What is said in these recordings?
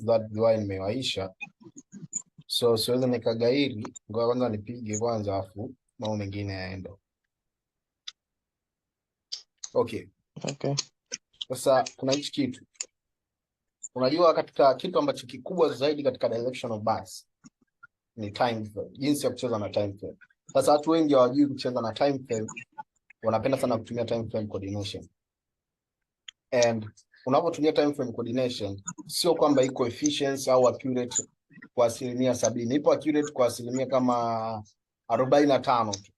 that dua nimewaisha. So siwezi nikagairi, ngoja kwanza nipige kwanza afu mambo mengine yaende. Okay. Okay. Sasa kuna hichi kitu. Unajua katika kitu ambacho kikubwa zaidi katika directional bias ni time frame. Jinsi ya kucheza na time frame. Sasa watu wengi hawajui kucheza na time frame. Wanapenda sana kutumia time frame coordination. And unapotumia time frame coordination sio kwamba iko efficiency au accurate kwa 70%. Ipo accurate kwa asilimia kama 45 tu.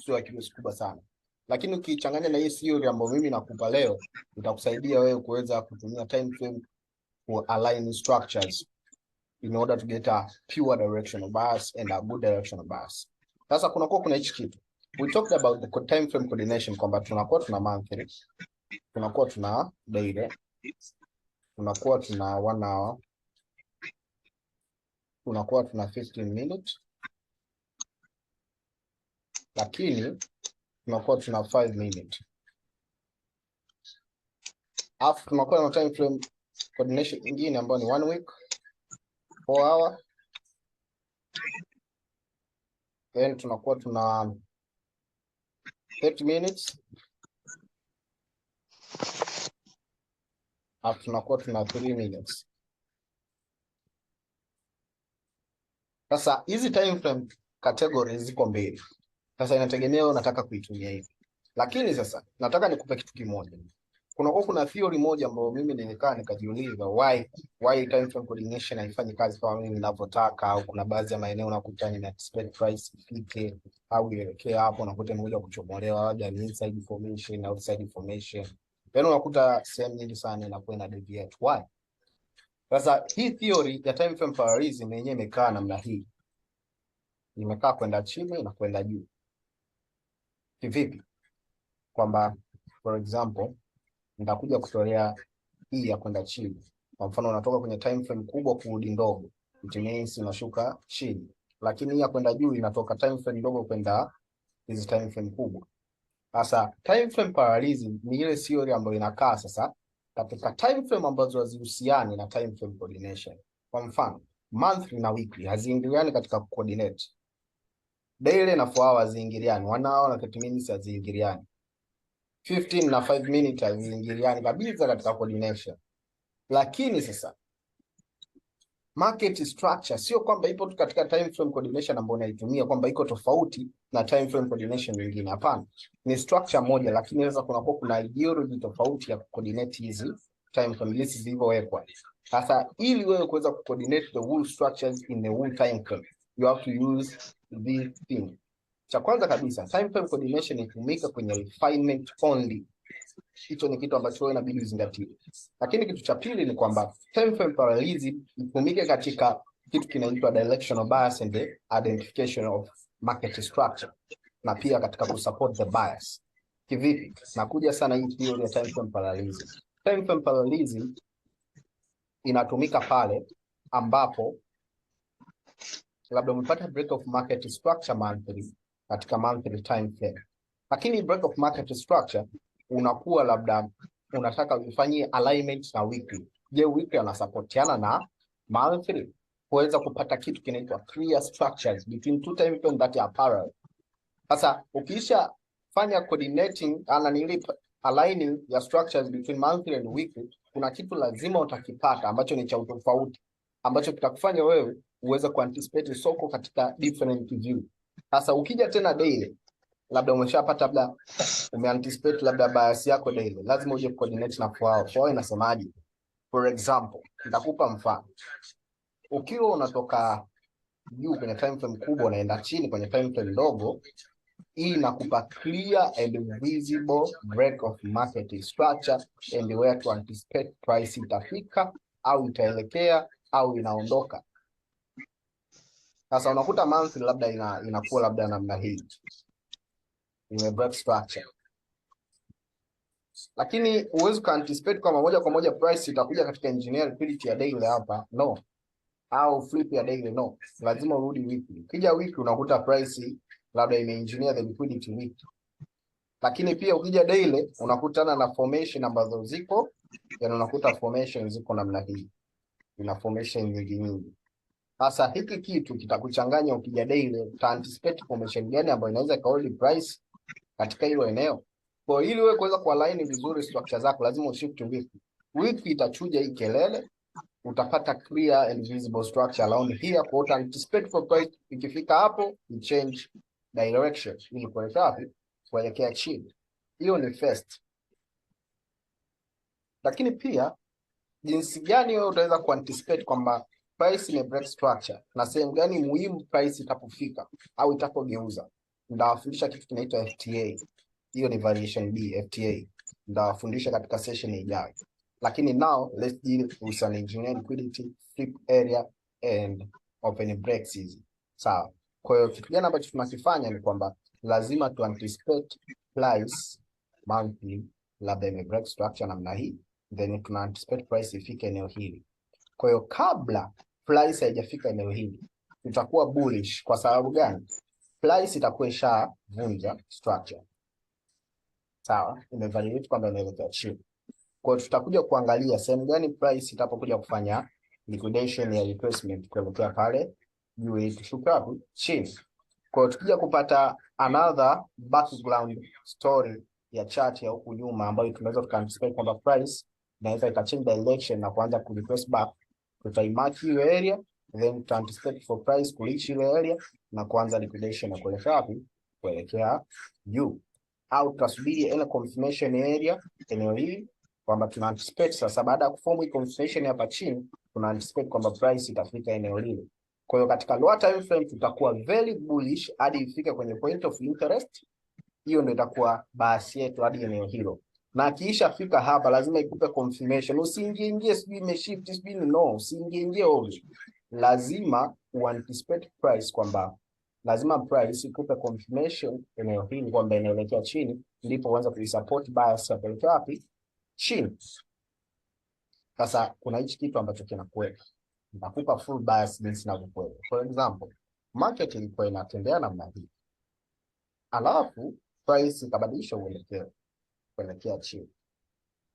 Sio accuracy kubwa sana. Lakini ukichanganya na hii theory ambayo mimi nakupa leo, itakusaidia wewe kuweza kutumia time frame for align structures in order to get a pure directional bias and a good directional bias. Sasa kuna hichi kitu. We talked about the time frame coordination kwamba tunakuwa tuna monthly, tunakuwa tuna daily, tunakuwa tuna 1 hour, tunakuwa tuna 15 minutes, lakini tunakuwa tuna 5 minutes. Alafu tunakuwa na time frame coordination nyingine ambayo ni 1 week, 4 hour. Then tunakuwa tuna 30 minutes. Alafu tunakuwa tuna 3 minutes. Sasa hizi time frame categories ziko mbili. Sasa inategemea unataka kuitumia hivi. Lakini sasa nataka nikupe kitu kimoja. Kuna theory moja ambayo mimi nilikaa nikajiuliza why time frame coordination haifanyi kazi kama mimi ninavyotaka, au kuna baadhi ya maeneo unakuta ni expect price ifike au ielekee hapo, unakuta moja kuchomolewa, labda ni inside information au outside information. Yaani unakuta sehemu nyingi sana inakuwa ina deviate. Why? Sasa hii theory ya time frame parallelism yenyewe imekaa namna hii. Imekaa kwenda chini na kwenda juu. Kivipi? Kwamba for example nitakuja kutolea hii ya kwenda chini. Kwa mfano unatoka kwenye time frame kubwa kurudi ndogo, it means unashuka chini. Lakini hii ya kwenda juu inatoka time frame ndogo kwenda hizi time frame kubwa. Sasa time frame parallelism ni ile theory ambayo inakaa sasa katika time frame ambazo hazihusiani na time frame coordination. Kwa mfano monthly na weekly haziingiliani katika coordinate. Daily na 4 hours haziingiliani, 1 hour na 30 minutes haziingiliani. 15 na 5 minutes haziingiliani kabisa katika coordination. Lakini sasa market structure sio kwamba ipo katika time frame coordination ambayo unaitumia kwamba iko tofauti na time frame coordination nyingine. Hapana. Ni structure moja, lakini sasa kuna ideology tofauti ya coordinate hizi time frame lists zilizowekwa. Sasa ili wewe kuweza coordinate the whole structures in the whole time frame, you have to use this thing. Cha kwanza kabisa, time frame coordination inatumika kwenye refinement only. Hicho ni kitu ambacho wewe inabidi uzingatie. Lakini kitu cha pili ni kwamba time frame parallelism itumike katika kitu kinaitwa directional bias and the identification of market structure, na pia katika kusupport the bias. Kivipi? Nakuja sana hii theory ya time frame parallelism. Time frame parallelism inatumika pale ambapo labda umepata break of market structure monthly katika monthly time frame. Lakini break of market structure unakuwa labda unataka ufanyie alignment na weekly. Je, weekly anasupportiana na monthly? Kuweza kupata kitu kinaitwa clear structures between two time frames that are parallel. Sasa ukisha fanya coordinating aligning ya structures between monthly and weekly, kuna kitu lazima utakipata ambacho ni cha utofauti, ambacho kitakufanya wewe uweze kuanticipate soko katika different view. Sasa ukija tena daily, labda umeshapata labda umeanticipate labda bias yako daily, lazima uje coordinate na 4 hours. 4 hours inasemaje? For example, nitakupa mfano. Ukiwa unatoka juu kwenye time frame kubwa unaenda chini kwenye time frame ndogo, hii inakupa clear and visible break of market structure and where to anticipate price itafika au itaelekea au inaondoka. Sasa unakuta monthly labda inakuwa labda namna hii, ime break structure, lakini uwezo ka anticipate kama moja kwa moja price itakuja katika engineer liquidity ya daily hapa, no, au flip ya daily, no. Lazima urudi weekly. Ukija weekly unakuta price labda ime engineer the liquidity week. Lakini pia ukija daily unakutana na formation ambazo ziko, yani unakuta formation ziko namna hii. ina formation nyingi. Sasa hiki kitu kitakuchanganya ukija daily, uta anticipate formation gani ambayo inaweza ikahold price katika hilo eneo. Kwa ili wewe kuweza kualign vizuri structure zako lazima ushift weekly. Weekly itachuja hii kelele, utapata clear and visible structure around here, kwa uta anticipate for price ikifika hapo you change direction ili kuelekea wapi? Kuelekea chini. Hiyo ni first. Lakini pia jinsi gani wewe utaweza kuanticipate kwamba price ime break structure na sehemu gani muhimu price itapofika au itapogeuza. Ndawafundisha kitu kinaitwa FTA. Hiyo ni variation B, FTA. Ndawafundisha katika session ijayo. Lakini now let's deal with an engineer liquidity, flip area and open breaks hizi. Sawa. Kwa hiyo kitu gani ambacho tunakifanya ni kwamba lazima tu anticipate price monthly labda ime break structure namna hii, then tuna anticipate price ifike eneo hili. Kwa hiyo kabla price haijafika eneo hili tutakuwa bullish. Kwa sababu gani? Price itakuwa ishavunja structure. Sawa, imevalidate kwamba inaelekea chini. Kwa hiyo tutakuja kuangalia sehemu gani price itapokuja kufanya liquidation ya retracement kuelekea pale juu ili tushuke hapo chini. Kwa hiyo tukija kupata another background story ya chart ya huku nyuma ambayo tunaweza tukaanticipate kwamba price inaweza ikachange direction na kuanza kuretrace back, tutaimark hiyo area then tuta anticipate for price kureach ile area na kuanza liquidation na kuelekea wapi? Kuelekea juu. Au tutasubiri ile confirmation area eneo hili kwamba tuna anticipate sasa baada ya kuform hii confirmation hapa chini tuna anticipate kwamba price itafika eneo lile. Kwa hiyo katika lower time frame tutakuwa very bullish hadi ifike kwenye point of interest. Hiyo ndio itakuwa basi yetu hadi eneo hilo. Na kiisha fika hapa lazima ikupe confirmation. Usiingie sijui imeshift sijui no, usiingie ovyo. Lazima uanticipate price kwamba lazima price ikupe confirmation eneo hili kwamba inaelekea chini, ndipo uanze kuisupport bias ya kuelekea wapi? Chini. Sasa kuna hichi kitu ambacho kinakuweka. Nitakupa full bias jinsi ninavyokuweka. For example, market ilikuwa inatembea namna hii. Alafu price ikabadilisha uelekeo kuelekea chini.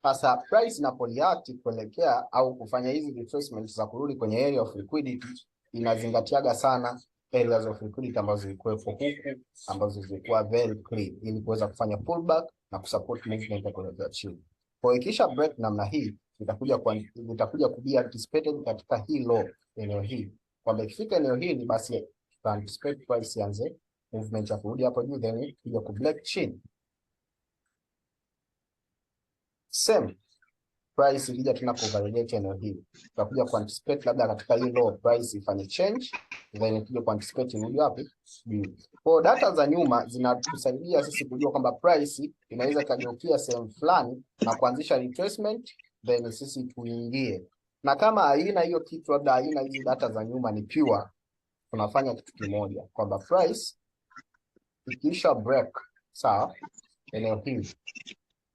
Sasa price inaporeact kuelekea au kufanya hizi retracements za kurudi kwenye area of liquidity, inazingatiaga sana areas of liquidity ambazo zilikuwepo huku ambazo zilikuwa very clear ili kuweza kufanya pullback na kusupport movement ya kuelekea chini. Kwa hiyo ikisha break namna hii itakuja kubia anticipated katika hii low eneo hili. Kwamba ikifika eneo hili basi tuta anticipate price ianze movement ya kurudi hapo juu then kuja ku break chini. Same price ikija tena kuvalidate eneo hili. Tutakuja ku anticipate labda katika hii low price ifanye change then tuje ku anticipate irudi wapi? Juu. Kwa data za nyuma zinatusaidia sisi kujua kwamba price inaweza kageukia sehemu fulani na kuanzisha retracement then sisi tuingie. Na kama haina hiyo kitu labda haina hizi data za nyuma ni pure, tunafanya kitu kimoja kwamba price ikisha break sawa eneo hili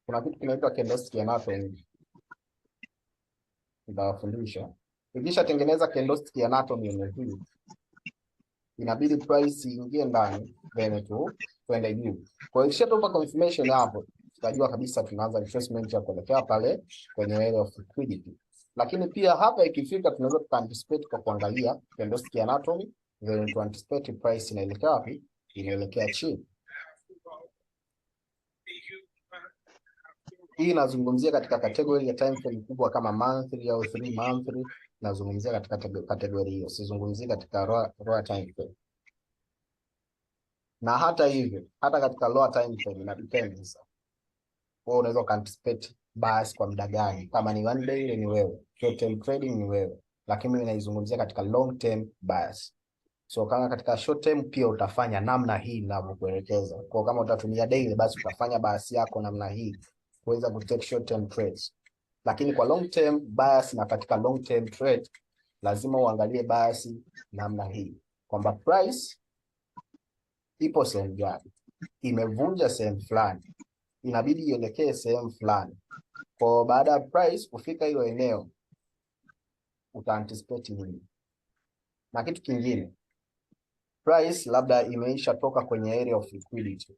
kuna kitu kinaitwa candlestick anatomy. Nitawafundisha. Ikisha tengeneza candlestick anatomy eneo hili inabidi price iingie ndani then tuende juu. Kwa hiyo ikishatoka confirmation hapo tutajua kabisa tunaanza retracement ya kuelekea pale kwenye area of liquidity. Lakini pia hapa ikifika tunaweza tukaanticipate kwa kuangalia candlestick anatomy then to anticipate price inaelekea wapi? Inaelekea chini. Hii inazungumzia katika category ya time frame kubwa kama monthly au 3 monthly, nazungumzia katika category hiyo, sizungumzii katika raw time frame. Na hata hivyo, hata katika lower time frame ina depend sasa. Wewe unaweza anticipate bias kwa muda gani? Kama ni one day ni wewe, short term trading ni wewe, lakini mimi naizungumzia katika long term bias. So kama katika short term pia utafanya namna hii ninavyokuelekeza. Kwa kama utatumia daily basi utafanya bias yako namna hii kuweza ku take short term trades. Lakini kwa long term bias na katika long term trade lazima uangalie bias namna hii kwamba price ipo sehemu gani, imevunja sehemu fulani, inabidi ielekee sehemu fulani. Kwa baada ya price kufika hiyo eneo uta anticipate nini. Na kitu kingine, price labda imeisha toka kwenye area of liquidity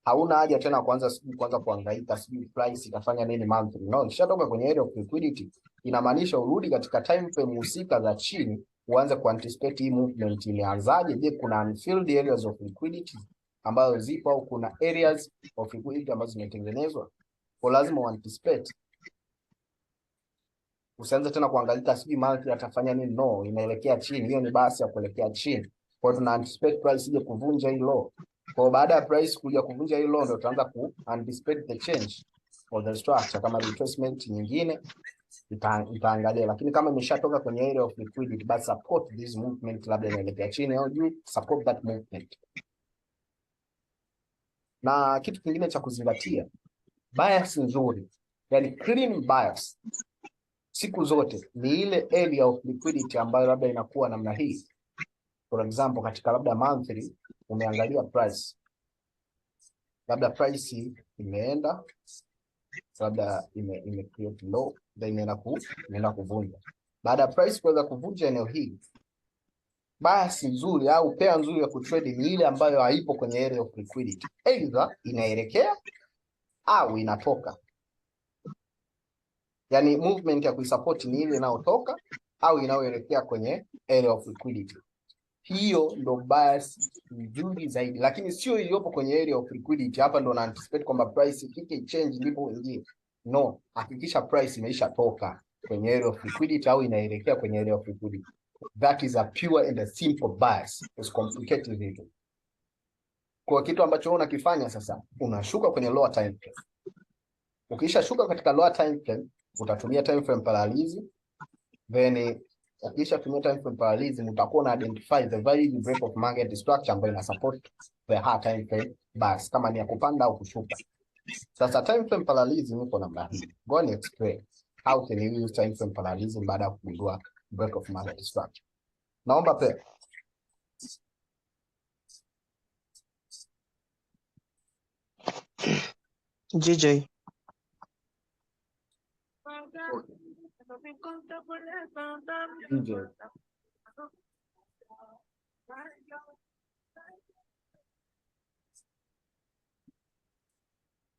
hauna haja tena kwanza kuhangaika sijui price itafanya nini monthly. No, ikishatoka kwenye area of liquidity inamaanisha urudi katika time frame husika za chini, uanze kuanticipate hii movement imeanzaje. Je, kuna unfilled areas of liquidity ambazo zipo au kuna areas of liquidity ambazo zimetengenezwa? Kwa lazima uanticipate. Usianze tena kuangalia sijui monthly atafanya nini. No, inaelekea chini. Hiyo ni basi ya kuelekea chini. Kwa hiyo tuna anticipate price ije kuvunja hii low. Kwa baada ya price kuja kuvunja hii low ndio tutaanza ku anticipate the change of the structure. Kama retracement nyingine itaangalia, lakini kama imeshatoka kwenye area of liquidity, basi support this movement, labda inaelekea chini au juu, support that movement. Na kitu kingine cha kuzingatia, bias nzuri, yani clean bias siku zote ni ile area of liquidity ambayo labda inakuwa namna hii. For example, katika labda monthly umeangalia price, labda price imeenda labda ime create low, then inaenda kuvunja. Baada ya price kuweza kuvunja eneo hili, bias nzuri au pair nzuri ya kutrade ni ile ambayo haipo kwenye area of liquidity, either inaelekea au inatoka. Yani movement ya kuisupport ni ile inayotoka au inayoelekea kwenye area of liquidity. Hiyo ndo bias nzuri zaidi, lakini sio iliyopo kwenye area of liquidity. Hapa ndo na anticipate kwamba price ikike change ndipo uingie. No, hakikisha price imeisha toka kwenye area of liquidity au inaelekea kwenye area of liquidity. That is a pure and a simple bias. It's complicated vitu. Kwa kitu ambacho unakifanya sasa, unashuka kwenye lower time frame. Ukisha shuka katika lower time frame, utatumia time frame parallelism, then ukisha tumia time frame parallelism utakuwa na identify the valid break of market structure ambayo ina support the high time frame bias, kama ni ya kupanda au kushuka. Sasa time frame parallelism iko namna hii. Go and explain how can you use time frame parallelism baada ya kugundua break of market structure. Naomba pia JJ.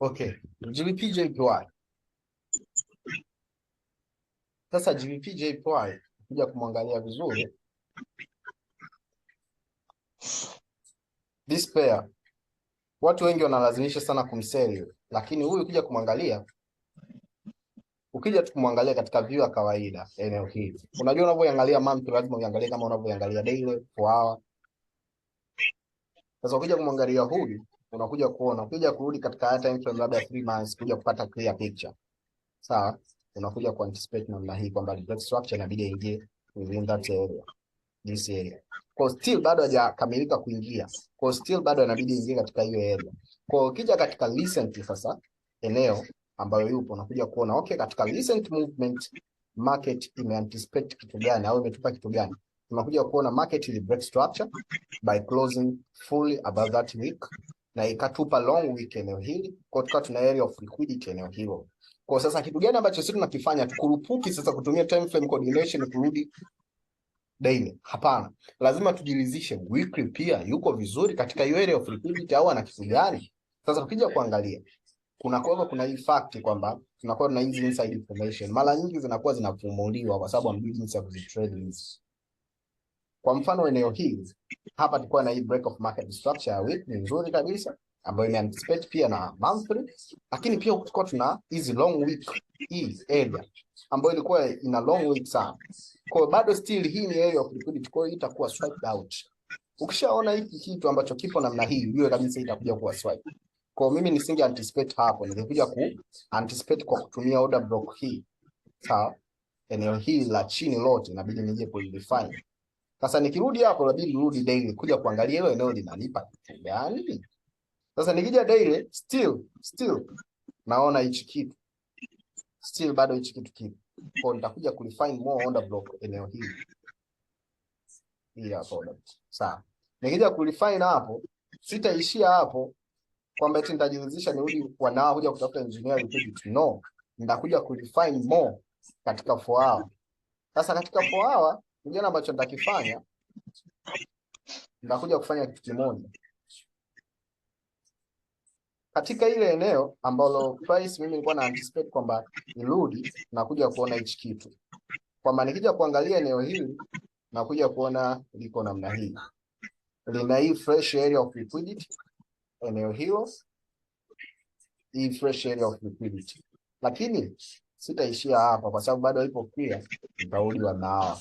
Okay, GBP JPY. Sasa GBP JPY kuja kumwangalia vizuri, this pair watu wengi wanalazimisha sana kumsell, lakini huyu ukija kumwangalia, ukija tu kumwangalia katika view ya kawaida eneo hili, unajua unavyoangalia monthly lazima uangalie kama unavyoangalia daily, 4 hour. Sasa ukija kumwangalia huyu, unakuja kuona, ukija kurudi katika time frame labda 3 months kuja kupata clear picture. Sawa, unakuja ku anticipate namna hii kwamba break structure inabidi ingie within that area, this area. Kwa still bado hajakamilika kuingia. Kwa still bado inabidi ingie katika hiyo area. Kwa ukija katika recent sasa eneo ambayo yupo, unakuja kuona okay, katika recent movement market imeanticipate kitu gani au imetupa kitu gani. Tunakuja kuona market ili break structure by closing fully above that week na ikatupa long week eneo hili, kwa tukawa tuna area of liquidity eneo hilo. Kwa sasa kitu gani ambacho sisi tunakifanya? Tukurupuki sasa kutumia time frame coordination kurudi daily. Hapana, lazima tujilizishe weekly pia yuko vizuri katika hiyo area of liquidity au ana kitu gani. Sasa tukija kuangalia kuna hii fact kwamba tunakuwa na hizi inside information, mara nyingi zinakuwa zinafumuliwa kwa sababu hamjui jinsi ya kuzitrade hizi. Kwa mfano eneo hili hapa tulikuwa na hii break of market structure ya week ni nzuri kabisa ambayo ime anticipate pia na monthly, lakini pia tulikuwa tuna hizi long week hii area ambayo ilikuwa ina long week sana. Kwa bado still hii ni area of liquidity, kwa hiyo itakuwa swiped out. Ukishaona hiki kitu ambacho kipo namna hii, ujue kabisa itakuja kuwa swipe. Kwa mimi nisinge anticipate hapo, ningekuja ku anticipate kwa kutumia order block hii. Sawa? Eneo hili la chini lote inabidi nije ku define. Sasa nikirudi hapo inabidi nirudi daily kuja kuangalia hilo eneo linanipa kitu gani. Sasa nikija daily still naona hichi kitu. Still bado hichi kitu kipo. Kwa nitakuja ku define more order block eneo hili. Hii hapo. Sawa. Nikija ku define hapo, sitaishia hapo kwamba eti nitajilizisha nirudi wanao kuja kutafuta engineer liquidity. No, nitakuja ku define more katika 4 hour. Sasa katika 4 hour kingine ambacho nitakifanya, nitakuja kufanya kitu kimoja. katika ile eneo ambalo price mimi nilikuwa na anticipate kwamba irudi, na kuja kuona hichi kitu kwamba nikija kuangalia eneo hili na kuja kuona liko namna hii, lina hii fresh area of liquidity eneo hilo, hii fresh area of liquidity. Lakini sitaishia hapa kwa sababu bado ipo clear, nitarudi wanao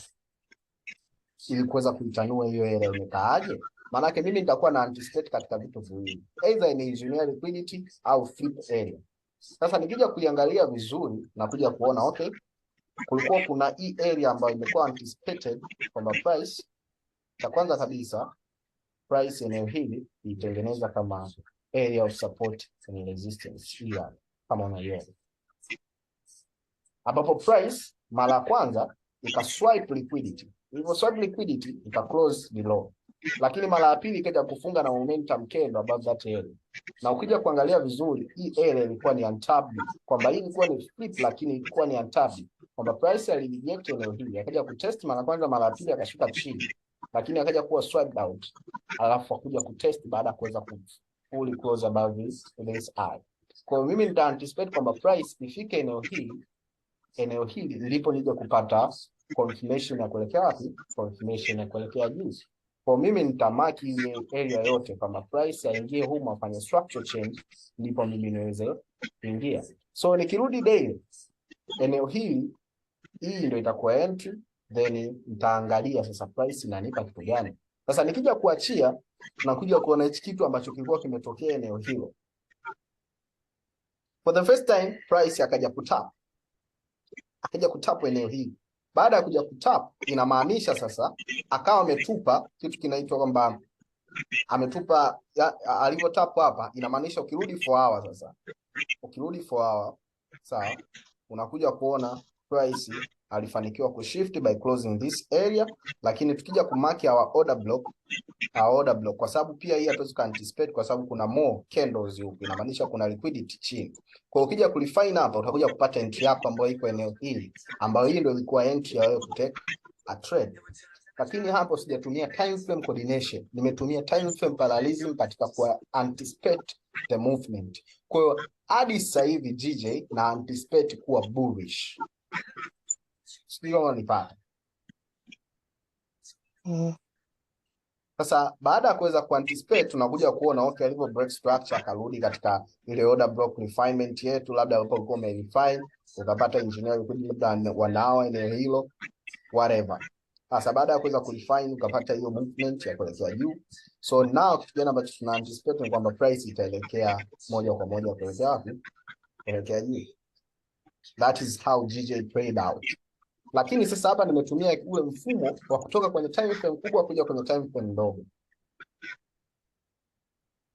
ili kuweza kuitanua hiyo area imekaaje. Maana yake mimi nitakuwa na anticipate katika vitu viwili, either ni engineer liquidity au flip area. Sasa nikija kuiangalia vizuri na kuja kuona okay, kulikuwa kuna hii area ambayo imekuwa anticipated kwamba price, cha kwanza kabisa price eneo hili itengeneza kama area of support and resistance here kama unaiona, ambapo price mara ya kwanza ikaswipe liquidity, hivyo swipe liquidity ika close below, lakini mara ya pili ikaja kufunga na momentum candle above that area. Na ukija kuangalia vizuri hii area ilikuwa ni untapped, kwamba hii ilikuwa ni flip lakini ilikuwa ni untapped, kwamba price alireject eneo hili, akaja kutest mara kwanza, mara ya pili akashuka chini, lakini akaja kuwa swiped out, alafu akuja kutest baada ya kuweza fully close above this eye. Kwa hiyo mimi nita anticipate kwamba price ifike eneo hili ndipo nije kupata confirmation ya kuelekea wapi, confirmation ya kuelekea juu. Kwa mimi nitamaki ile area yote kama price aingie huko afanye structure change, ndipo mimi niweze kuingia. So nikirudi daily, eneo hii ndio itakuwa entry, then nitaangalia sasa price inanipa kitu gani. Sasa nikija kuachia na kuja kuona hichi kitu ambacho kilikuwa kimetokea eneo hilo. For the first time price akaja kutap eneo hili. Baada ya kuja kutap, inamaanisha sasa akawa ametupa kitu kinaitwa kwamba ametupa alivyo tap hapa, inamaanisha ukirudi 4 hours sasa. Ukirudi 4 hours, sawa, unakuja kuona price alifanikiwa kushift by closing this area, lakini tukija kumaki our order block kwa sababu pia hii hatuwezi anticipate kwa sababu kuna more candles huko, inamaanisha kuna liquidity chini. Kwa hiyo ukija kulifine hapa utakuja kupata entry hapa ambayo iko eneo hili, ambayo hii ndio ilikuwa entry ya wewe kutake a trade. Lakini hapo sijatumia time frame coordination, nimetumia time frame parallelism katika kwa anticipate the movement. Kwa hiyo hadi sasa hivi GJ na anticipate kuwa bullish. Sio unanipata? Sasa baada ya kuweza kuanticipate tunakuja kuona okay, alivyo break structure akarudi katika ile order block refinement yetu, labda hapo ulikuwa umerefine ukapata engineer labda wanao eneo hilo whatever. Sasa baada ya kuweza kurefine ukapata hiyo movement ya kuelekea juu. So now kitu gani ambacho tuna anticipate ni kwamba price itaelekea moja kwa moja kuelekea wapi? Kuelekea juu. That is how GJ played out. Lakini sasa hapa nimetumia ule mfumo wa kutoka kwenye time frame kubwa kuja kwenye time frame ndogo.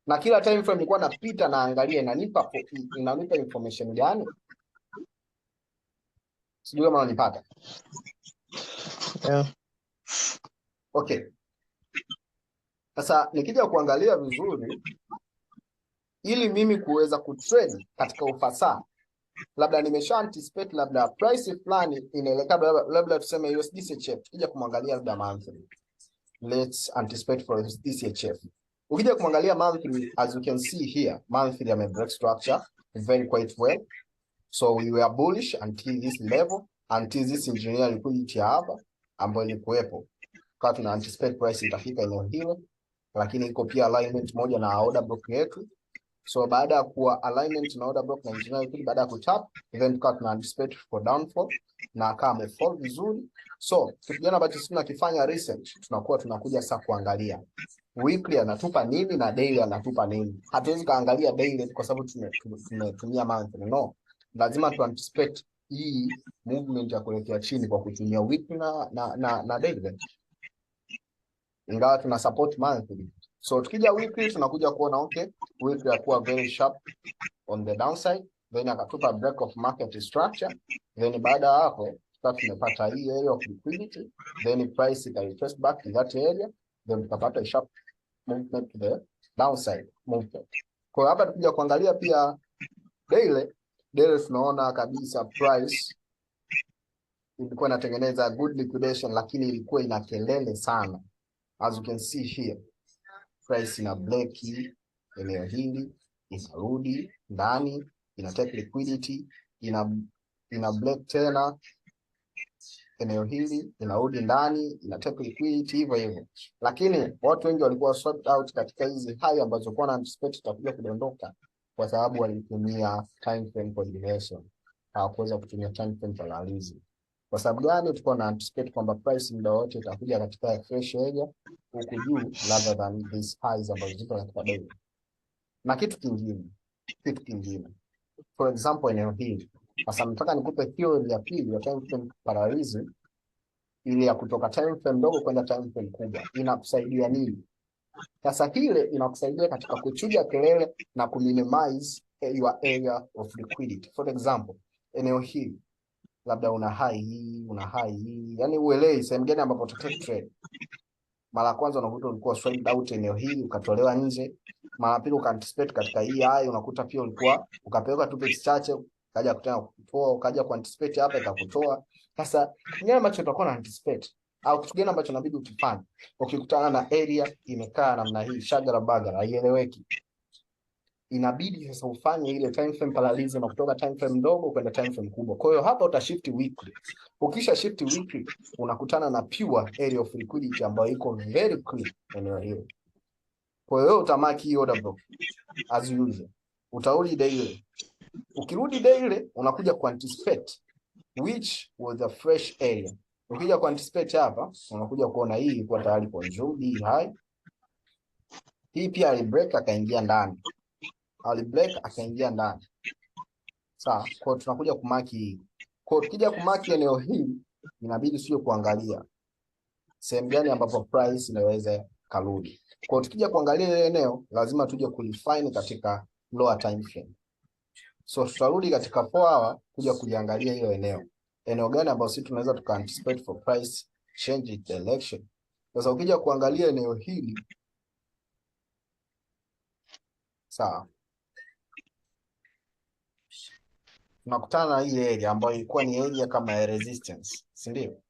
Na kila time frame nilikuwa napita na angalia inanipa information gani? Sijui kama unanipata. Yeah. Okay. Sasa nikija kuangalia vizuri ili mimi kuweza kutrade katika ufasaha, labda nimesha anticipate labda price fulani inaelekea labda tuseme USD CHF, tukija kumwangalia labda monthly. Let's anticipate for USD CHF. Ukija kumwangalia monthly, as you can see here, monthly ame break structure very quite well. So we were bullish until this level, until this engineer liquidity hapa ambayo ilikuwepo. Kwa tuna anticipate price itafika eneo hilo, lakini iko pia alignment moja na order block yetu. So baada ya kuwa alignment na order block na engineer liquidity, baada ya kutap, then tukawa tuna anticipate for downfall na kama fall vizuri. So kitu gani ambacho sisi tunakifanya research, tunakuja sasa kuangalia weekly anatupa nini na daily anatupa nini. Hatuwezi kaangalia daily kwa sababu tumetumia monthly, no. Lazima tu anticipate hii movement ya kuelekea chini kwa kutumia weekly na daily. Ingawa tuna support monthly. So tukija weekly tunakuja kuona okay, weekly yakuwa very sharp on the downside, then akatupa break of market structure, then baada ya hapo tumepata hii area of liquidity, then price ika retrace back to that area, then tukapata sharp movement to the downside movement. Kwa hapa tukija kuangalia pia daily tunaona kabisa price ilikuwa inatengeneza good liquidation, lakini ilikuwa ina kelele sana. As you can see here, price ina break eneo hili inarudi ndani, ina take liquidity, ina break tena eneo hili, inarudi ndani, ina take liquidity, hivyo hivyo. Lakini watu wengi walikuwa swapped out katika hizi high ambazo kwa na anticipate itakuja kudondoka, kwa sababu walitumia time frame coordination, hawakuweza kutumia time frame parallelism. Kwa sababu gani? Tulikuwa na anticipate kwamba price muda wote itakuja katika fresh area huku juu, rather than these highs ambazo ziko katika daily. Na kitu kingine, for example, eneo hili sasa, nataka nikupe theory ya pili ya time frame parallelism, ili ya kutoka time frame ndogo kwenda time frame kubwa. Inakusaidia nini? Sasa hile inakusaidia katika kuchuja kelele na kuminimize your area of liquidity. For example, eneo hili labda una high hii, una high hii, yani uelewi sehemu gani ambapo utatake trade. Mara kwanza unakuta ulikuwa swapped out eneo hili ukatolewa nje. Mara pili ukaanticipate katika hii high, unakuta pia ulikuwa ukapeleka tu pips chache, kaja kutana kutoa, ukaja kuanticipate hapa ikakutoa. Sasa nini ambacho utakuwa na anticipate au kitu gani ambacho inabidi ukifanye ukikutana na area imekaa namna hii shagara bagara, haieleweki? Inabidi sasa ufanye ile time frame parallelism kutoka time frame ndogo kwenda time frame kubwa. Kwa hiyo hapa utashift weekly. Ukisha shift weekly unakutana na pure area of liquidity ambayo iko very clear eneo hilo. Kwa hiyo utamaki hiyo order block as usual. Utarudi daily. Ukirudi daily unakuja kuanticipate which was the fresh area. Ukija kuanticipate hapa unakuja kuona hii ilikuwa tayari consumed, hii high. Hii pia alibreak akaingia ndani. Alibreak akaingia ndani. Sawa, kwa tunakuja kumaki hii. Kwa tukija kumaki eneo hili inabidi sio kuangalia sehemu gani ambapo price inaweza karudi. Kwa tukija kuangalia ile eneo lazima tuje kulifine katika lower time frame. So tutarudi katika 4 hour kuja kuliangalia hiyo eneo. Eneo gani ambao sisi tunaweza tuka anticipate for price change in direction. Sasa ukija kuangalia eneo hili, sawa, tunakutana na hii area ambayo ilikuwa ni area kama ya resistance, si ndio?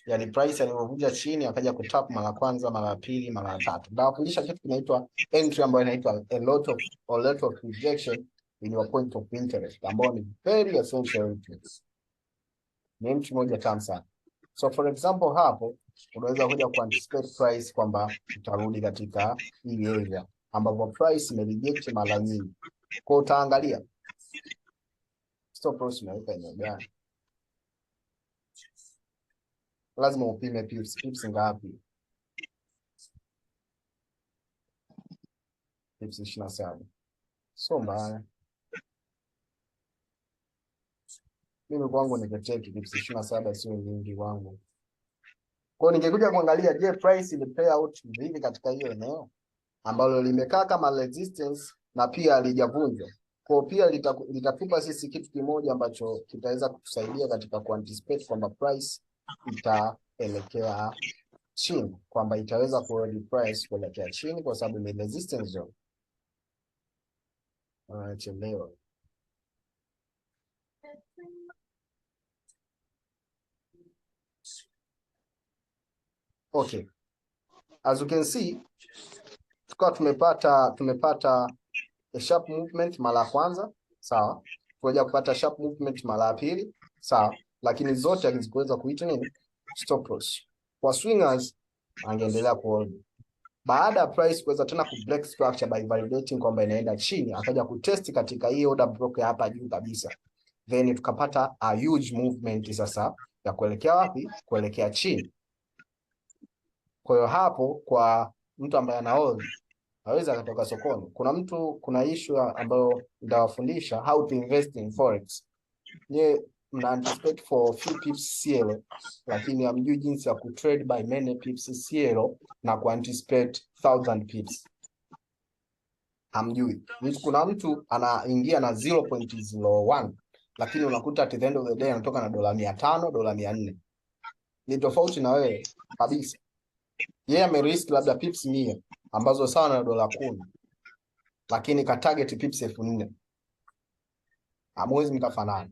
Yani price alivyokuja chini akaja kutap mara kwanza, mara pili, mara tatu. Ndawafundisha kitu kinaitwa entry ambayo inaitwa a lot of rejection in your point of interest, ambayo ni very essential entry. Ni entry moja tamu sana. So for example hapo unaweza kuja kuanticipate price kwamba utarudi katika hii area ambapo price imereject mara nyingi. Kwa utaangalia stop loss unaweka eneo gani. Lazima upime pips ngapi. Pips 27. So mbaya. Mimi kwangu nikacheki pips 27 sio nyingi wangu. Kwa hiyo ningekuja kuangalia, je, price ile play out vipi katika hiyo eneo ambalo limekaa kama resistance na pia halijavunjwa. Kwa pia litatupa sisi kitu kimoja ambacho kitaweza kutusaidia katika kuanticipate kwamba price itaelekea chini, kwamba itaweza kurudi price kuelekea chini kwa sababu ni resistance zone. Chelewa. Okay. As you can see, tukawa tumepata a sharp movement mara ya kwanza, sawa. Tukaja kupata sharp movement mara ya pili, sawa. Lakini zote hazikuweza kuita nini? Stop loss. Kwa swingers angeendelea kuhold. Baada ya price kuweza tena ku break structure by validating kwamba inaenda chini, akaja kutest katika hii order block hapa juu kabisa. Then tukapata a huge movement sasa ya kuelekea wapi? Kuelekea chini. Kwa hiyo hapo kwa mtu ambaye ana hold hawezi akatoka sokoni. Kuna issue ambayo nitawafundisha how to invest in forex. Mna anticipate for few pips CL, lakini hamjui jinsi ya kutrade by many pips CL na kuanticipate 1000 pips. Hamjui. Kuna mtu anaingia na 0.01 lakini unakuta at the end of the day anatoka na $500, $400. Ni tofauti na wewe kabisa. Yeye amerisk labda pips 100 ambazo sawa na $10, lakini ka target pips 4000. Hamwezi mkafanana.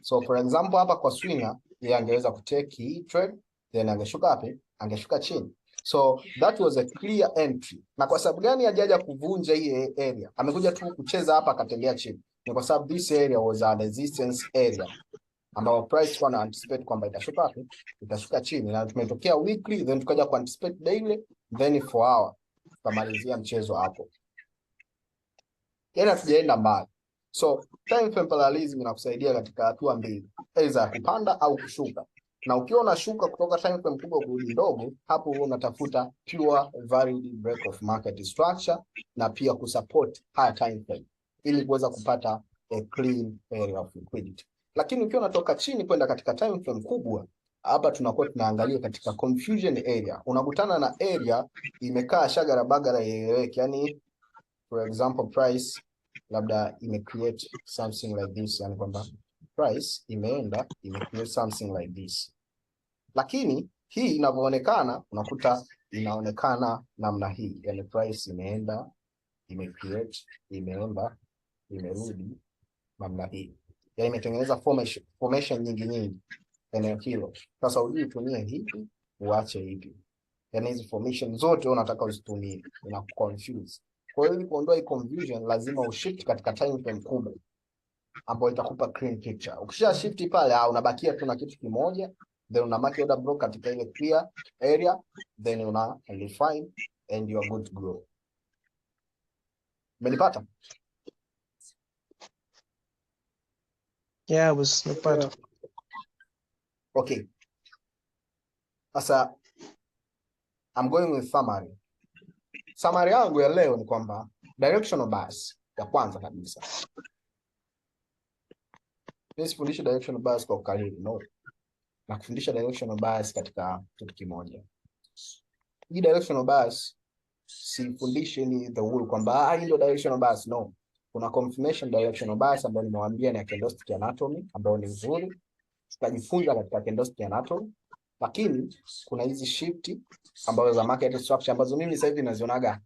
So for example hapa kwa swinger yeye angeweza kutake hii trade then angeshuka hapo angeshuka chini. So that was a clear entry. Na kwa sababu gani hajaja kuvunja hii area? Amekuja tu kucheza hapa akatembea chini. Ni kwa sababu this area was a resistance area ambao price kwa na anticipate kwamba itashuka wapi? Itashuka chini, na tumetokea weekly, then tukaja ku anticipate daily, then 4 hour tukamalizia mchezo hapo. Yana tujaenda mbali. So time frame parallelism inakusaidia katika hatua mbili, aidha ya kupanda au kushuka. Na ukiwa unashuka kutoka time frame kubwa kurudi ndogo, hapo unatafuta pure valid break of market structure na pia kusupport higher time frame ili kuweza kupata a clean area of liquidity. Lakini ukiwa unatoka chini kwenda katika time frame kubwa, hapa tunakuwa tunaangalia katika confusion area. Unakutana na area imekaa shagara bagara ieleweke, yani for example price labda create something like this, yani kwamba price imeenda create something like this, lakini hii inavyoonekana unakuta inaonekana namna hii, yani price imeenda create imeenda imerudi namna hii, yani imetengeneza formation nyingi eneo hilo. Sasa ujui tumie hivi uache hivi, yani hizi formation zote unataka uzitumie, ina confuse. Kwa hiyo ili kuondoa hii confusion lazima ushift katika time frame kubwa ambayo itakupa clean picture. Ukisha shift pale unabakia tu na kitu kimoja, then una mark order block katika ile clear area, then una refine and you are good to go. Umenipata? Yeah, was napata. Okay. Sasa I'm going with summary. Summary yangu ya leo ni kwamba directional bias ya kwanza kabisa. Nisifundishe directional bias kwa ukaribu, no. Na kufundisha directional bias katika kitu kimoja. Hii directional bias sifundishi ni the rule kwamba hii ndio directional bias, no. Kuna confirmation directional bias ambayo nimewaambia ni candlestick anatomy ambayo ni nzuri. Tutajifunza katika candlestick anatomy. Lakini kuna hizi shift ambazo za market structure ambazo mimi sasa hivi nazionaga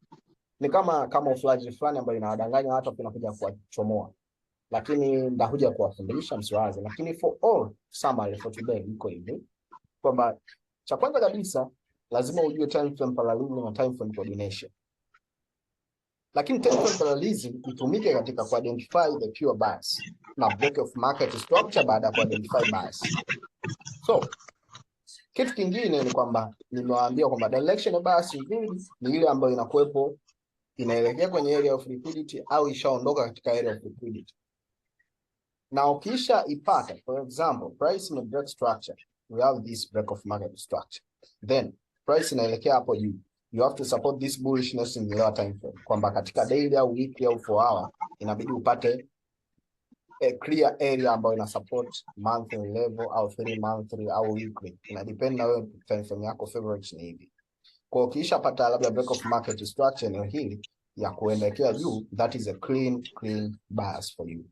ni kama flash fulani ambayo inawadanganya watu kunakuja kuwachomoa. Lakini ndakuja kuwafundisha msiwaze. Lakini for all summary for today iko hivi kwamba cha kwanza kabisa lazima ujue time frame parallelism na time frame coordination. Lakini time frame parallelism itumike katika ku identify the pure bias na break of market structure baada ya ku identify bias. So kitu kingine ni kwamba nimewaambia kwamba directional bias nzuri ni ile ambayo inakuepo inaelekea kwenye area of liquidity au ishaondoka katika area of liquidity. Na ukisha ipata, for example, price in break structure, we have this break of market structure. Then price inaelekea hapo juu. You have to support this bullishness in the lower time frame. Kwamba katika daily au weekly au 4 hour inabidi upate a clear area ambayo ina support monthly level au 3 monthly au weekly. Ina depend na wewe time frame yako favorite ni hivi. Kwa ukisha pata labda break of market structure eneo hili ya kuelekea juu, that is a clean bias for you.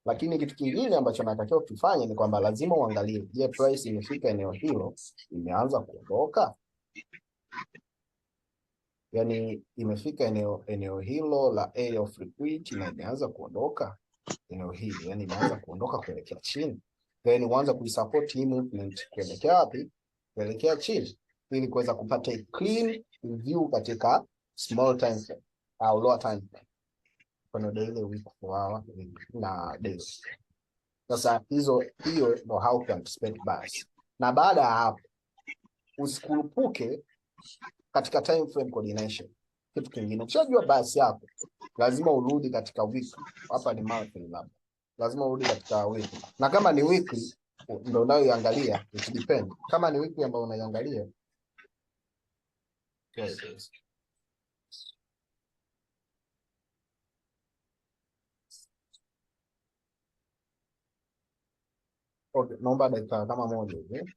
Lakini kitu kingine ambacho natakiwa kufanya ni kwamba lazima uangalie, je, price imefika eneo hilo, imeanza kuondoka? Yani imefika eneo hilo la area of liquidity na imeanza kuondoka eneo hili, yani imeanza kuondoka kuelekea chini. Then uanze kuisupport hii movement kuelekea wapi? Kuelekea chini, ili kuweza kupata clean view katika small time frame au lower time frame. Kwa daily, week, 4 hour na daily. Sasa hiyo ndio how to anticipate bias. Na baada ya hapo usikurupuke katika time frame coordination. Kitu kingine, ukishajua bias yako lazima urudi katika week. Hapa ni monthly labda. Lazima urudi katika week. Na kama ni weekly ndio unayoangalia, it depend. Kama ni weekly ambayo unaiangalia, yes. Okay, naomba dakika kama moja hivi.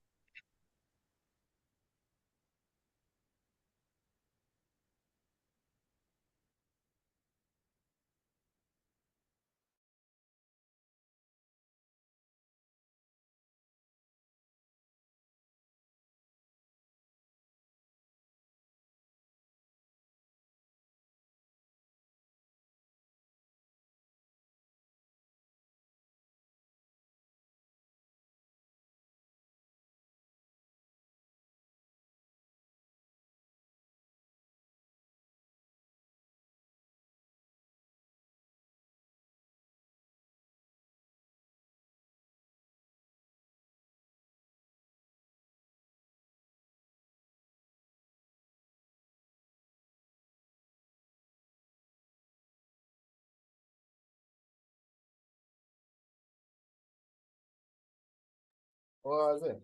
Wazee.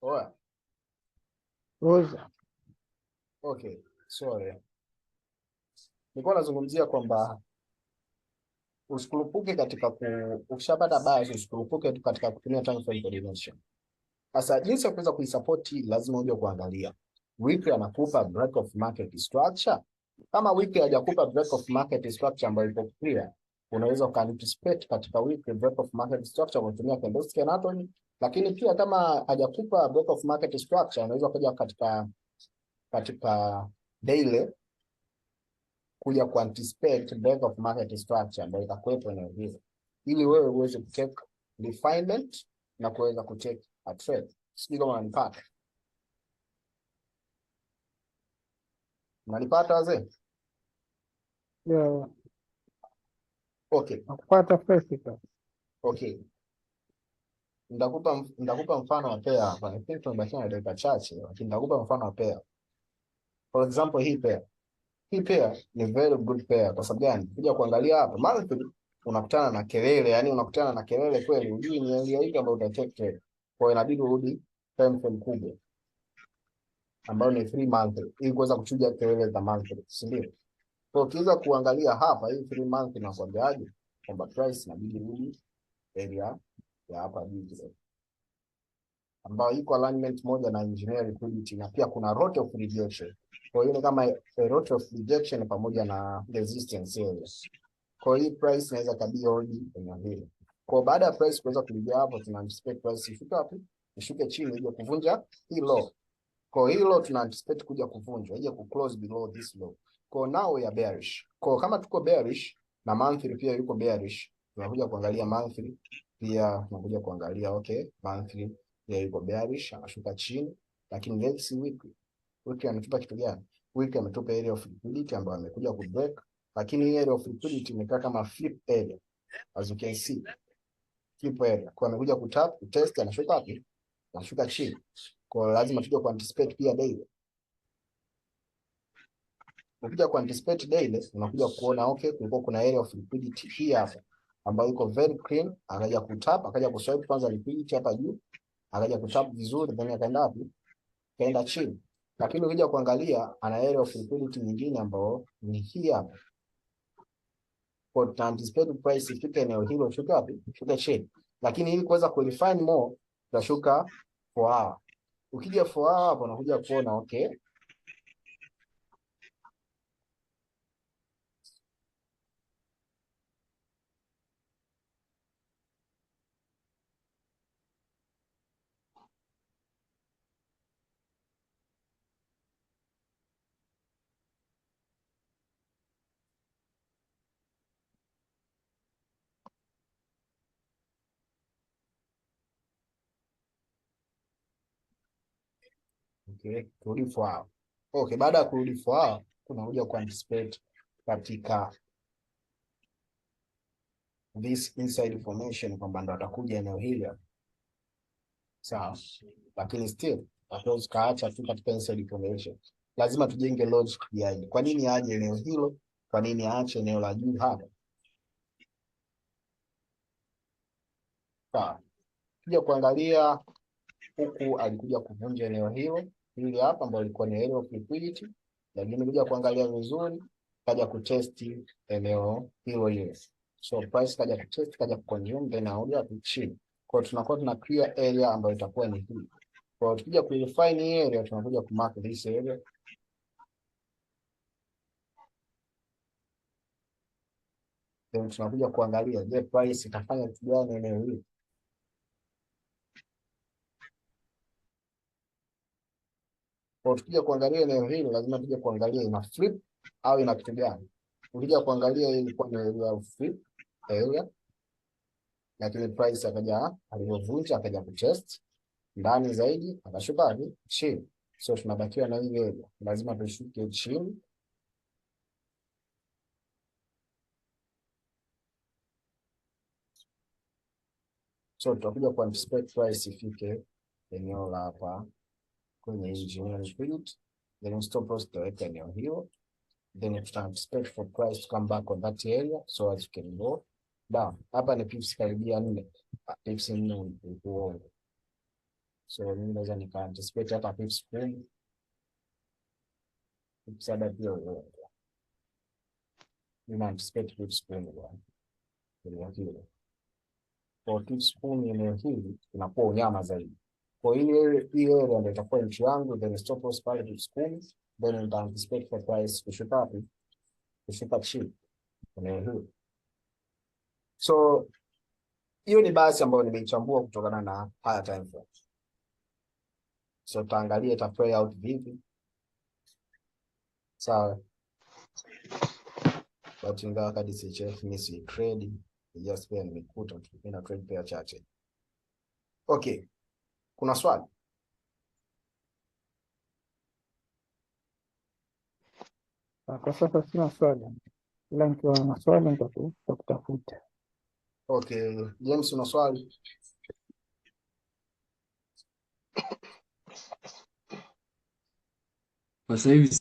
Oa. Rosa. Okay. Sorry. Nilikuwa nazungumzia kwamba usikurupuke katika ukishapata bias usikurupuke tu katika kutumia time frame coordination. Sasa jinsi ya kuweza kuisupport lazima uje kuangalia. Weekly anakupa break of market structure. Kama weekly hajakupa break of market structure ambayo iko clear, unaweza ukanticipate katika weekly break of market structure kwa kutumia candlestick anatomy, lakini pia kama hajakupa break of market structure unaweza kuja katika daily kuja kuanticipate break of market structure ambayo itakuwepo eneo hilo, ili wewe uweze kutake refinement na kuweza kutake a trade. Sijui kama unanipata. Unanipata wazee? Yeah. Okay. Nakupata first class. Okay. Ndakupa mfano wa pair hapa. I think tumebakia na dakika chache, lakini ndakupa mfano wa pair. For example, hii pair. Hii pair ni very good pair. Kwa sababu gani? Kuja kuangalia hapa, monthly unakutana na kelele, yani unakutana na kelele kweli, hujui ni area ipi ambayo uta take trade. Kwa hiyo inabidi urudi time frame kubwa ambayo ni 3 month ili kuweza kuchuja kelele za monthly, si ndio? Kwa hiyo ukiweza kuangalia hapa hii 3 month inakwambiaje kwamba price inabidi rudi area ya hapa juu ambayo iko alignment moja na engineer liquidity, na pia kuna rate of rejection. Kwa hiyo ni kama rate of rejection pamoja na resistance area. Kwa hiyo price inaweza kabisa rudi eneo hili. Kwa baada ya price kuweza kuingia hapo, tuna anticipate price ifike wapi? Ishuke chini ije kuvunja hii low. Kwa hiyo low tuna anticipate kuja kuvunjwa, ije ku close below this low. Kwa now we are bearish. Kwa kama tuko bearish na monthly pia yuko bearish, tunakuja kuangalia monthly pia tunakuja kuangalia okay, monthly pia yuko bearish, anashuka chini, lakini let's see weekly. Weekly ametupa kitu gani? Weekly ametupa area of liquidity ambayo amekuja ku break, lakini hii area of liquidity imekaa kama flip area. As you can see, flip area. Kwa amekuja kutap, kutest, anashuka wapi? Anashuka chini. Kwa lazima tuje ku anticipate pia daily. Ukija ku anticipate daily, unakuja kuona okay, kulikuwa kuna area of liquidity hii hapa ambayo iko very clean, akaja kutap, akaja kuswipe kwanza liquidity hapa juu, akaja kutap vizuri, then akaenda wapi? Kaenda chini. Lakini ukija kuangalia ana area of liquidity nyingine ambayo ni hii hapa. Kwa tuna anticipate price ifike eneo hilo, shuka wapi? Shuka chini. Lakini ili kuweza ku refine more, tutashuka 4 hour. Ukija 4 hour hapo unakuja kuona okay, okay, kurudi 4 hour. Okay, baada ya kurudi 4 hour tunakuja ku anticipate katika this inside formation kwamba ndo atakuja eneo hili. Sawa. Lakini still hatuwezi kaacha tu katika inside formation. Lazima tujenge logic behind. Kwa nini aje eneo hilo? Kwa nini aache eneo la juu hapa? Sawa. Kuja kuangalia huku alikuja kuvunja eneo hilo hili hapa ambalo lilikuwa ni area of liquidity, lakini kuja kuangalia vizuri kaja kutesti eneo hilo hilo. So price kaja kutest, kaja kuconsume, then audio hapo chini. Kwa hiyo tunakuwa tuna clear area ambayo itakuwa ni hii. Kwa hiyo tukija ku-refine hii area tunakuja ku-mark this area. Then tunakuja kuangalia je, price itafanya kitu gani eneo hili. Kwa tukija kuangalia eneo hili lazima tuje kuangalia ina flip au ina kitu gani. Ukija kuangalia hii ilikuwa ni area of flip area, lakini price akaja alivyovunja akaja kutest ndani zaidi akashuka hadi chini. So tunabakiwa na hii area, lazima tushuke chini. So tutakuja ku anticipate price ifike eneo la hapa kwenye engineering liquidity, then stop loss tutaweka eneo hilo, then tuta anticipate for price to come back on that area so as you can go Da, hapa ni pips karibia 4. Pips 4 ni uongo. So mimi naweza nika anticipate hata pips 10. Pips ada pia uongo. Mimi anticipate pips 10 bwana. Ndio hilo. Kwa pips 10 eneo hili inakuwa unyama zaidi. Kwa hiyo ndio itakuwa nchi yangu, then stop loss pale pips 10, then nita anticipate for price kushuka wapi? Kushuka chini eneo hili. So hiyo ni basi ambayo nimeichambua kutokana na higher time frame. So tutaangalia ita play out vipi. Sawa. But ingawa kadi CHF ni si trade, just pia nimekuta tukipenda trade pair chache. Okay. Kuna swali? Kwa sasa sina swali, ila nikiwa na swali nitakutafuta. Okay. James, una swali? Sasa hivi